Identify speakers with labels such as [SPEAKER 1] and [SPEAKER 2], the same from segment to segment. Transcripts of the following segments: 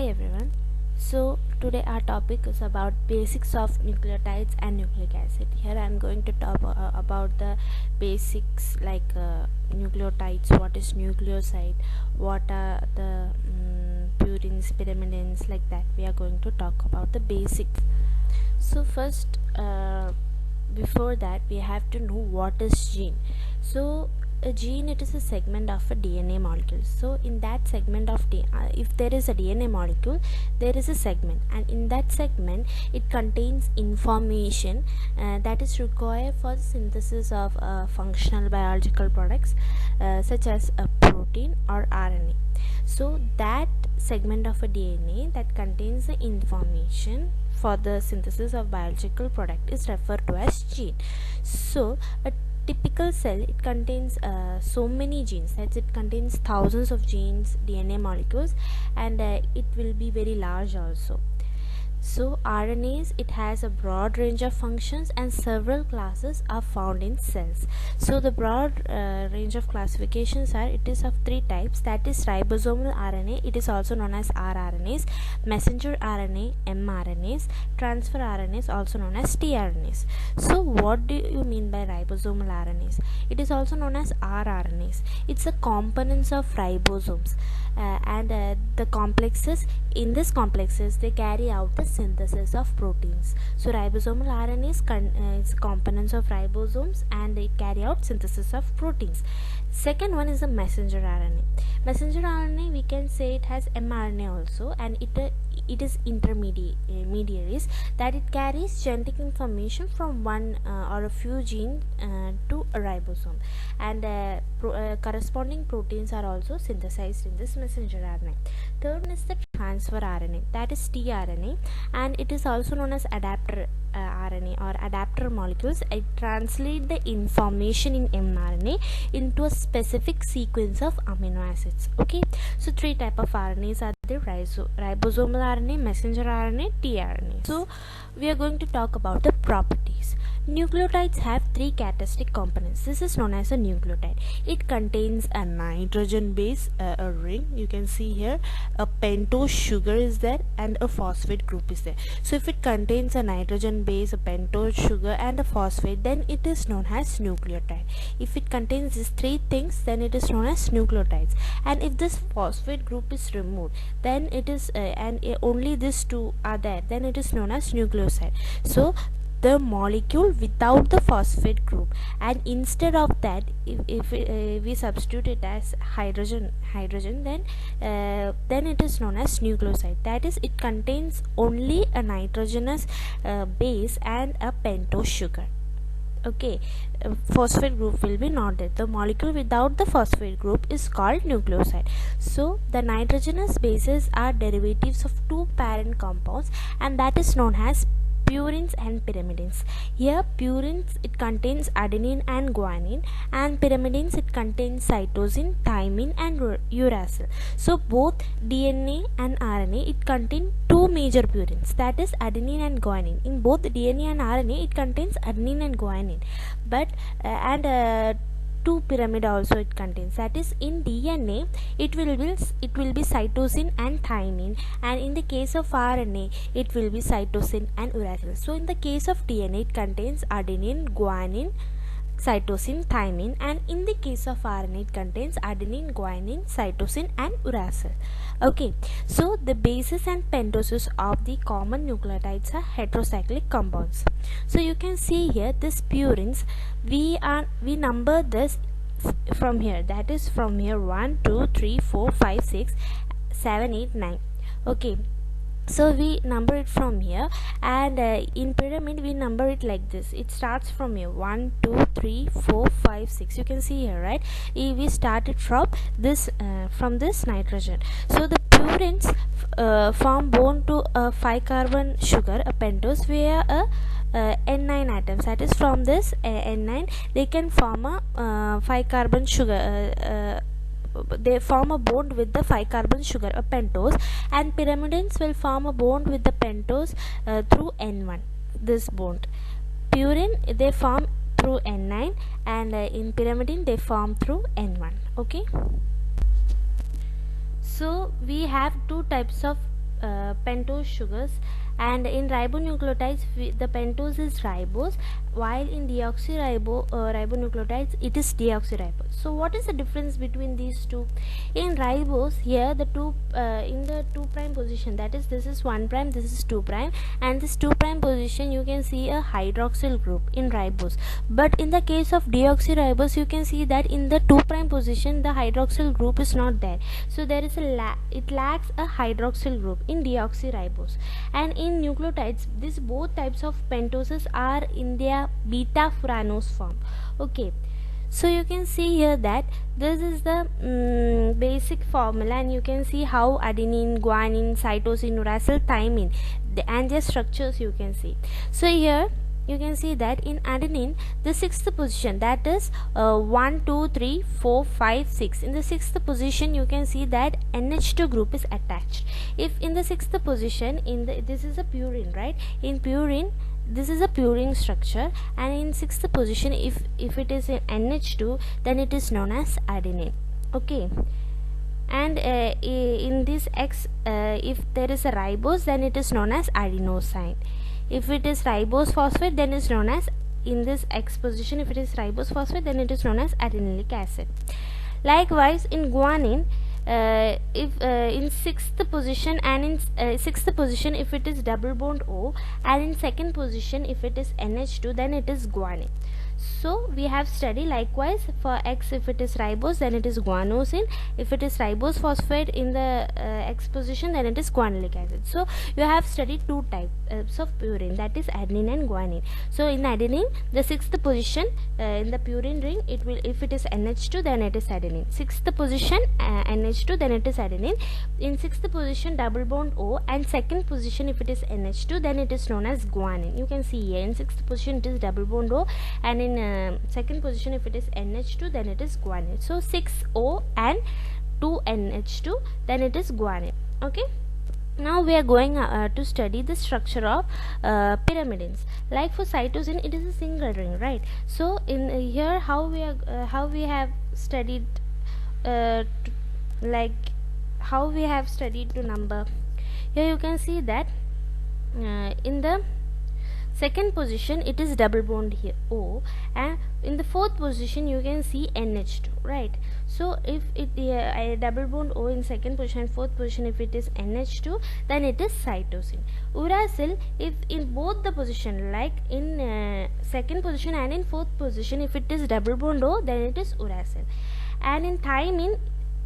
[SPEAKER 1] Hi everyone. So today our topic is about basics of nucleotides and nucleic acid. Here I am going to talk about the basics like nucleotides, what is nucleoside, what are the purines, pyrimidines, like that. We are going to talk about the basics. So first, before that, we have to know what is gene. So a gene, it is a segment of a DNA molecule. So in that segment of if there is a DNA molecule, there is a segment, and in that segment it contains information that is required for the synthesis of functional biological products such as a protein or RNA. So that segment of a DNA that contains the information for the synthesis of biological product is referred to as gene. So a typical cell, it contains so many genes, that it contains thousands of genes, DNA molecules, and it will be very large also. So RNAs, it has a broad range of functions and several classes are found in cells. So the broad range of classifications are, it is of three types, that is ribosomal RNA, it is also known as rRNAs, messenger RNA, mRNAs, transfer RNAs, also known as tRNAs. So what do you mean by ribosomal RNAs? It is also known as rRNAs. It's a components of ribosomes, and the complexes, in these complexes they carry out the synthesis of proteins. So ribosomal RNA is components of ribosomes and they carry out synthesis of proteins. Second one is the messenger RNA. Messenger RNA, we can say it has mRNA also, and it is intermediaries, that it carries genetic information from one or a few genes to a ribosome, and corresponding proteins are also synthesized in this messenger RNA. Third one is the transfer RNA, that is tRNA, and it is also known as adapter RNA or adapter molecules. It translate the information in mRNA into a specific sequence of amino acids. Okay, so three type of RNAs are there: ribosomal RNA, messenger RNA, tRNA. So we are going to talk about the properties. Nucleotides have three characteristic components. This is known as a nucleotide. It contains a nitrogen base, a ring, you can see here, a pentose sugar is there, and a phosphate group is there. So if it contains a nitrogen base, a pentose sugar, and a phosphate, then it is known as nucleotide. If it contains these three things, then it is known as nucleotides. And if this phosphate group is removed, then it is only these two are there, then it is known as nucleoside. So the molecule without the phosphate group, and instead of that, if we substitute it as hydrogen, then it is known as nucleoside. That is, it contains only a nitrogenous base and a pentose sugar. Okay, phosphate group will be not there. The molecule without the phosphate group is called nucleoside. So the nitrogenous bases are derivatives of two parent compounds, and that is known as purines and pyrimidines. Here purines, it contains adenine and guanine, and pyrimidines, it contains cytosine, thymine, and uracil. So both DNA and RNA, it contain two major purines, that is adenine and guanine. In both DNA and RNA, it contains adenine and guanine, but two pyrimid also it contains, that is in DNA it will be cytosine and thymine, and in the case of RNA it will be cytosine and uracil. So in the case of DNA, it contains adenine, guanine, cytosine, thymine, and in the case of RNA it contains adenine, guanine, cytosine, and uracil. Okay, so the bases and pentoses of the common nucleotides are heterocyclic compounds. So you can see here this purines, we number this from here, that is from here 1 2 3 4 5 6 7 8 9. Okay, so we number it from here, and in pyramid we number it like this. It starts from here 1 2 3 4 5 6. You can see here, right? We started from this nitrogen. So the purines form bond to a 5 carbon sugar, a pentose, via a N9 atoms. That is, from this N9 they can form a 5 carbon sugar, they form a bond with the 5 carbon sugar, a pentose, and pyrimidines will form a bond with the pentose through N1. This bond, purine, they form through N9, and in pyrimidine they form through N1. Okay, so we have two types of pentose sugars, and in ribonucleotides the pentose is ribose, while in ribonucleotides it is deoxyribose. So what is the difference between these two? In ribose, here the two in the 2' position, that is, this is 1', this is 2', and this 2' position you can see a hydroxyl group in ribose. But in the case of deoxyribose, you can see that in the 2' position the hydroxyl group is not there, so there is it lacks a hydroxyl group in deoxyribose. And in nucleotides, these both types of pentoses are in their beta furanose form. Okay, so you can see here that this is the basic formula, and you can see how adenine, guanine, cytosine, uracil, thymine, and their structures you can see. So here you can see that in adenine, the 6th position, that is 1, 2, 3, 4, 5, 6. In the 6th position, you can see that NH2 group is attached. If in the 6th position, this is a purine, right? In purine, this is a purine structure, and in 6th position, if it is in NH2, then it is known as adenine. Okay. And in this X, if there is a ribose, then it is known as adenosine. If it is ribose phosphate, then it is known as, in this X position, if it is ribose phosphate, then it is known as adenylate acid. Likewise, in guanine, if in 6th position and in 6th position, if it is double bond O, and in 2nd position, if it is NH2, then it is guanine. So we have studied. Likewise for X, if it is ribose, then it is guanosine. If it is ribose phosphate in the X position, then it is guanylic acid. So you have studied two types of purine, that is adenine and guanine. So in adenine, the 6th position in the purine ring, it will, if it is NH2, then it is adenine. 6th position NH2, then it is adenine. In 6th position double bond O, and 2nd position if it is NH2, then it is known as guanine. You can see here in 6th position it is double bond O, and in 2nd position if it is NH2, then it is guanine. So 6O and 2NH2, then it is guanine. Okay. Now we are going to study the structure of pyrimidines. Like for cytosine, it is a single ring, right? So in here, how we have studied how we have studied to number. Here you can see that in the 2nd position it is double bond here O, and in the 4th position you can see NH2, right? So if it double bond O in 2nd position and 4th position, if it is NH2, then it is cytosine. Uracil, if in both the position, like in 2nd position and in 4th position, if it is double bond O, then it is uracil. And in thymine,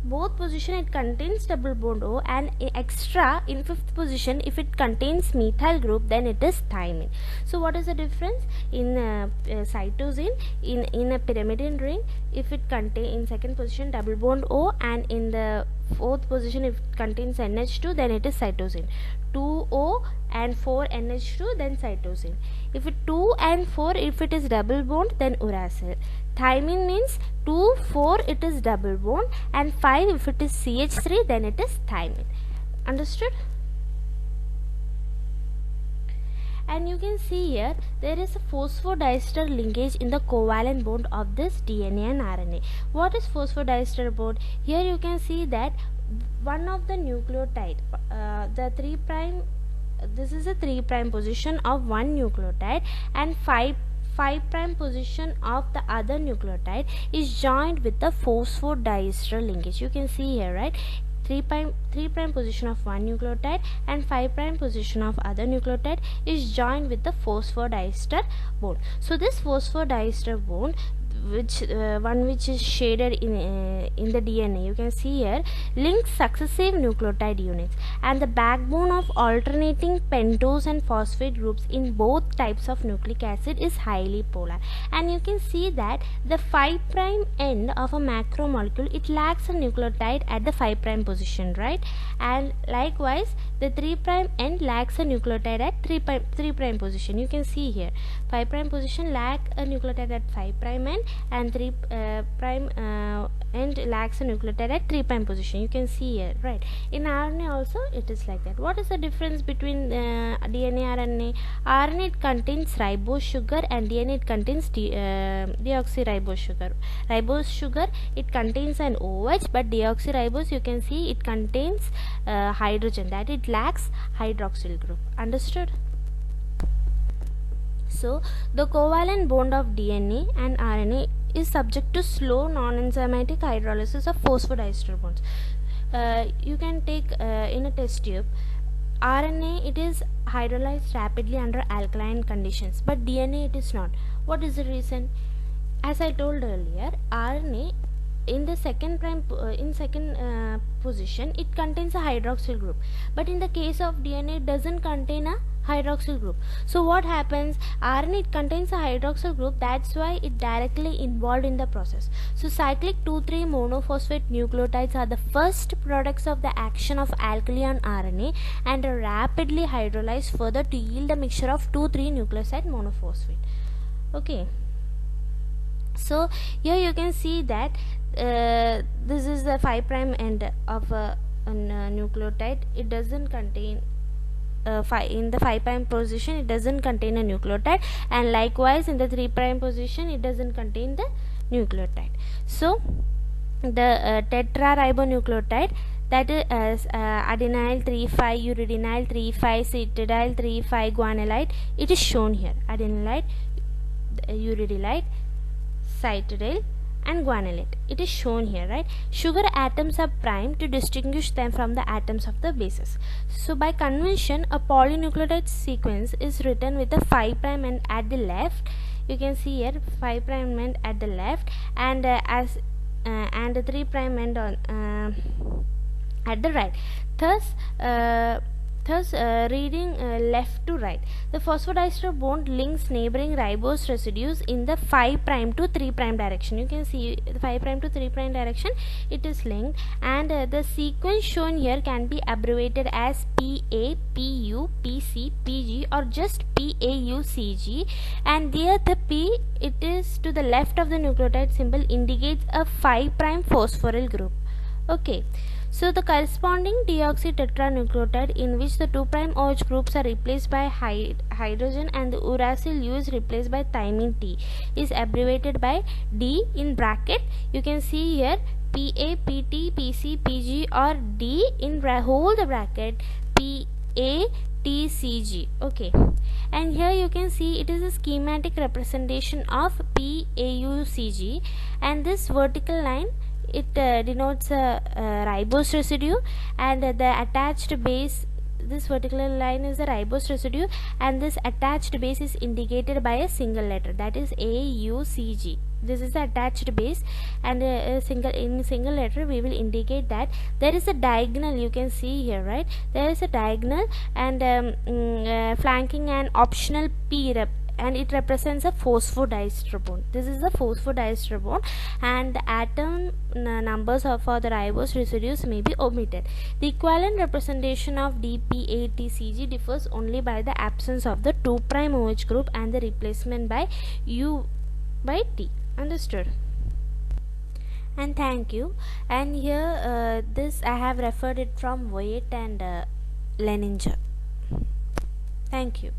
[SPEAKER 1] both position it contains double bond O, and extra in 5th position if it contains methyl group, then it is thymine. So what is the difference? In cytosine, in a pyrimidine ring, if it contains in 2nd position double bond O, and in the 4th position if it contains NH2, then it is cytosine. 2O and 4 NH2, then cytosine. If it 2 and 4, if it is double bond, then uracil. Thymine means 2, 4 it is double bond, and 5 if it is CH3, then it is thymine. Understood? And you can see here there is a phosphodiester linkage in the covalent bond of this DNA and RNA. What is phosphodiester bond? Here you can see that one of the nucleotide, the 3', this is a 3' position of one nucleotide, and 5' position of the other nucleotide is joined with the phosphodiester linkage. You can see here, right? 3' position of one nucleotide and 5' position of other nucleotide is joined with the phosphodiester bond. So this phosphodiester bond, which is shaded in the DNA, you can see here, links successive nucleotide units, and the backbone of alternating pentose and phosphate groups in both types of nucleic acid is highly polar. And you can see that the 5' end of a macromolecule, it lacks a nucleotide at the 5' position, right? And likewise the 3' end lacks a nucleotide at 3' position. You can see here 5' position lack a nucleotide at 5' end, and 3 prime and lacks a nucleotide at 3 prime position. You can see here, right? In RNA also it is like that. What is the difference between DNA RNA? RNA it contains ribose sugar and DNA it contains deoxyribose sugar. Ribose sugar it contains an OH, but deoxyribose you can see it contains hydrogen, that it lacks hydroxyl group. Understood? So the covalent bond of DNA and RNA is subject to slow non-enzymatic hydrolysis of phosphodiester bonds. You can take in a test tube, RNA it is hydrolyzed rapidly under alkaline conditions, but DNA it is not. What is the reason? As I told earlier, RNA in the second position it contains a hydroxyl group, but in the case of DNA it doesn't contain a hydroxyl group. So what happens? RNA it contains a hydroxyl group, that's why it directly involved in the process. So cyclic 2,3 monophosphate nucleotides are the first products of the action of alkali on RNA and are rapidly hydrolyzed further to yield a mixture of 2,3 nucleoside monophosphate. Okay, so here you can see that this is the 5 prime end of a nucleotide. It doesn't contain in the 5 prime position it doesn't contain a nucleotide, and likewise in the 3 prime position it doesn't contain the nucleotide. So the tetraribonucleotide, that is adenyl 3,5 uridynyl 3,5 cetidyl 3,5 guanylate, it is shown here. Adenylate, uridyl, cytidyl and guanylate, it is shown here, right? Sugar atoms are primed to distinguish them from the atoms of the bases. So by convention a polynucleotide sequence is written with a 5 prime end at the left. You can see here 5 prime end at the left, and and 3 prime end on at the right. Thus reading left to right, the phosphodiester bond links neighboring ribose residues in the 5 prime to 3 prime direction. You can see the 5 prime to 3 prime direction it is linked, and the sequence shown here can be abbreviated as PA, PU, PC, PG or just PAUCG, and there the P, it is to the left of the nucleotide symbol, indicates a 5 prime phosphoryl group. Okay, so the corresponding deoxy tetranucleotide in which the 2 prime OH groups are replaced by hydrogen and the uracil U is replaced by thymine T is abbreviated by D in bracket. You can see here PA, PT, PC, PG or D in hold the bracket PA, TCG. Okay, and here you can see it is a schematic representation of PAUCG, and this vertical line it denotes a ribose residue, and the attached base, this vertical line is the ribose residue, and this attached base is indicated by a single letter, that is AUCG. This is the attached base, and in single letter we will indicate that there is a diagonal. You can see here, right? There is a diagonal and flanking an optional P rep, and it represents a phosphodiester bond. This is the phosphodiester bond, and the atom numbers for the ribose residues may be omitted. The equivalent representation of DPATCG differs only by the absence of the 2 prime OH group and the replacement by U by T. Understood? And thank you. And here this I have referred it from Voigt and Leninger. Thank you.